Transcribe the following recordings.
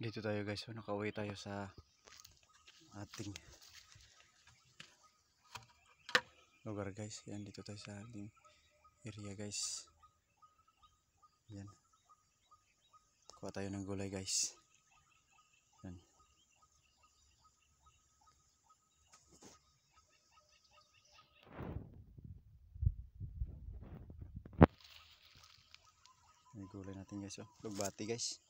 Dito tayo guys, so nakauwi tayo sa ating lugar guys. Yan, dito tayo sa ating area guys. Yan, kuha tayo ng gulay guys. Yan, may gulay natin guys, oh, lugbati guys.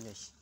Guys,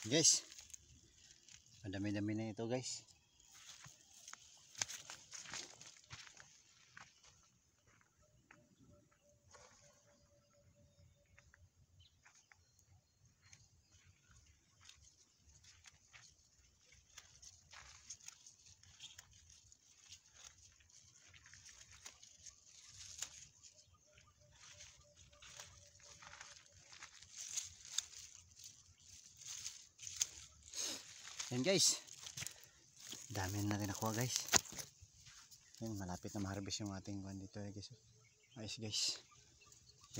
guys, madami-dami na ito guys. Yan guys, dami na natin nakuha guys. Yan, malapit na ma-harvest yung ating kuhan dito guys. Ayos guys.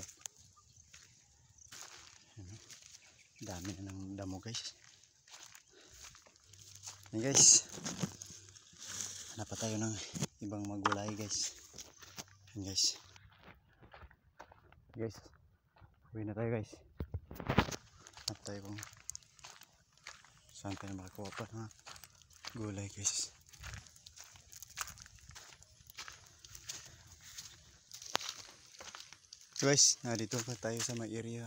Yan. Dami na ng damo guys. Yan guys, hanap pa tayo ng ibang magulay guys. Yan guys. Guys, uwi na tayo guys. Hanap tayo kung saan tayo makakuha pa ng gulay guys. Guys, dito pa tayo sa may area,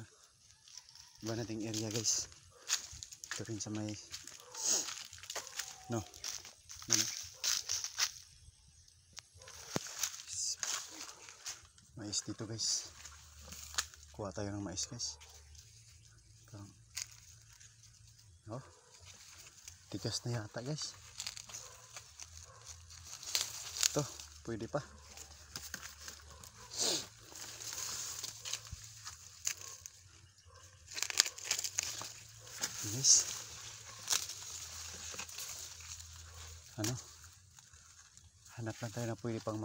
iba nating area guys. Ito rin sa may mais dito guys. Kuha tayo ng mais guys. Oh, tigas na yata guys. Ito, pwede pa. Guys, ano, hanap lang tayo na pwede pang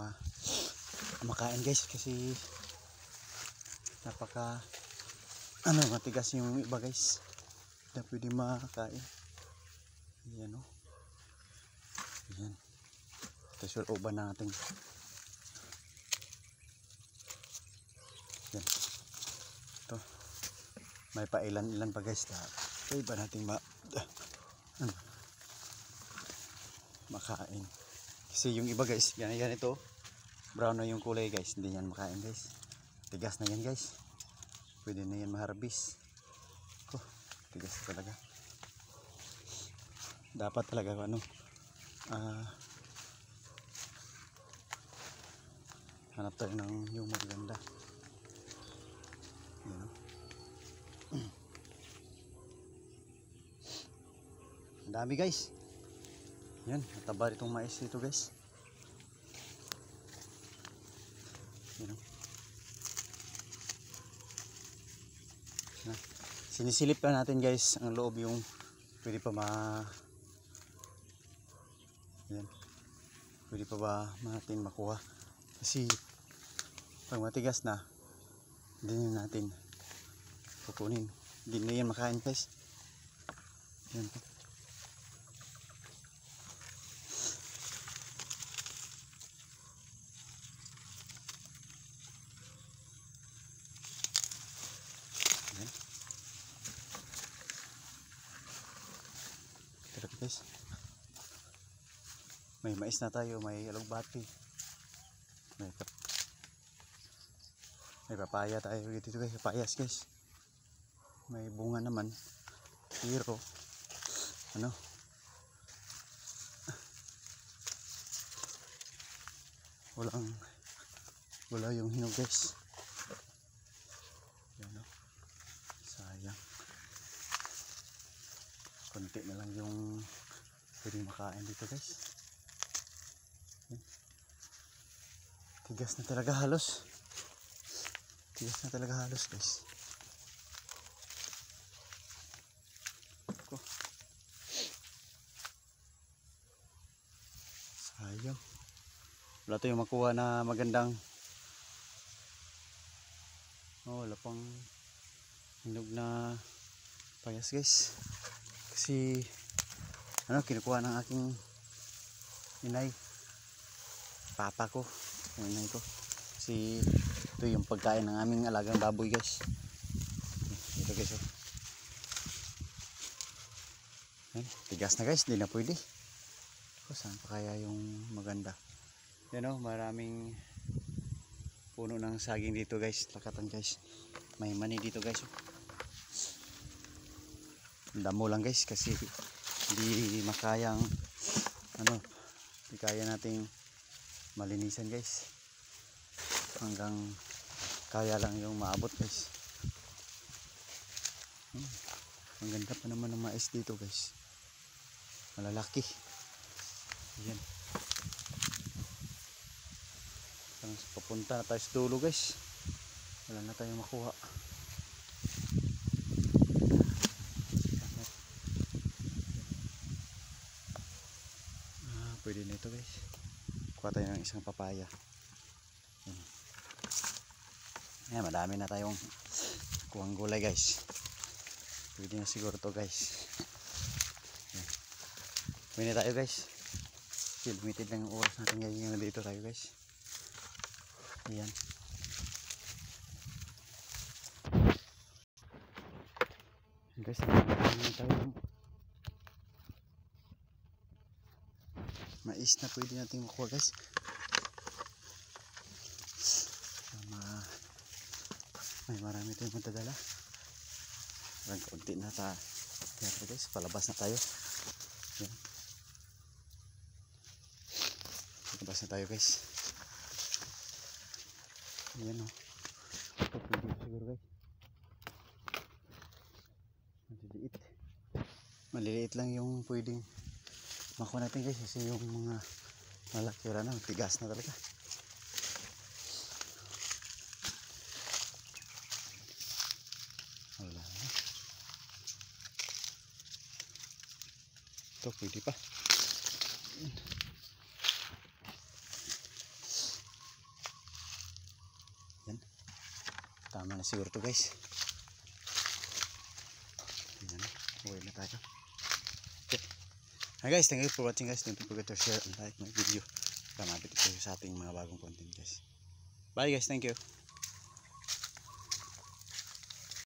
makain guys, kasi napaka matigas yung iba guys, na pwede makakain. Ayan o. Ayan. Ito sure uban natin. Ayan. Ito. May pailan-ilan pa guys na pwede ba natin makain. Kasi yung iba guys, yan ito. Brown na yung kulay guys, hindi yan makain guys. Tigas na yan guys. Pwede na yan maharbis. Tigas talaga. Dapat talaga hanap tayo ng yung maganda. Yan o. Ang dami guys. Yan, nataba itong mais dito guys. Yan o. Sinisilip pa natin guys ang loob, yung pwede pa yan, pwede pa ba natin makuha, kasi pag matigas na hindi na natin kukunin, hindi na yan makain guys. Yan po. Yan. Tara guys, may mais na tayo, may alugbati, may papaya tayo dito guys, papayas guys, may bunga naman, pero wala yung hinog guys. Yan o, sayang, konti na lang yung pwedeng makain dito guys. Yan. Tigas na talaga halos, guys. Sayang, wala tayong makuha na magandang, wala pang hinog na payas guys, kasi kinukuha ng aking inay, papa ko, yung inay ko, kasi ito yung pagkain ng aming alagang baboy guys. Ito guys o. Tigas na guys, hindi na pwede. Saan pa kaya yung maganda? Yan o, maraming puno ng saging dito guys, lakatan guys. May mani dito guys o. Damo lang guys, kasi hindi makayang hindi kaya nating malinisan guys, hanggang kaya lang yung maabot guys. Ang ganda pa naman ng mais dito guys, malalaki. Yan, papunta na tayo sa dulo guys, wala na tayong makuha. Pwede na ito guys, kuha tayo ng isang papaya. Yan, madami na tayong kuhang gulay guys, pwede na siguro to guys. Pwede na tayo guys, limited lang yung oras natin guys, yung dito tayo guys. Ayan, guys, madami na tayo mais na pwede natin makuha guys. May marami tayong matadala, parang kaunti na guys, palabas na tayo. Yan. Palabas na tayo guys. Ayan o, ito pwede siguro guys, maliliit lang yung pwedeng makuha natin guys, kasi yung mga malaki wala na, tigas na talaga. Wala na. Ito pwede pa. Tama na siguro to guys. Ayan, uwi na tayo. Okay. Hi guys, thank you for watching guys. Don't forget to share and like my video. Para mabit kayo sa ating mga bagong content guys. Bye guys, thank you.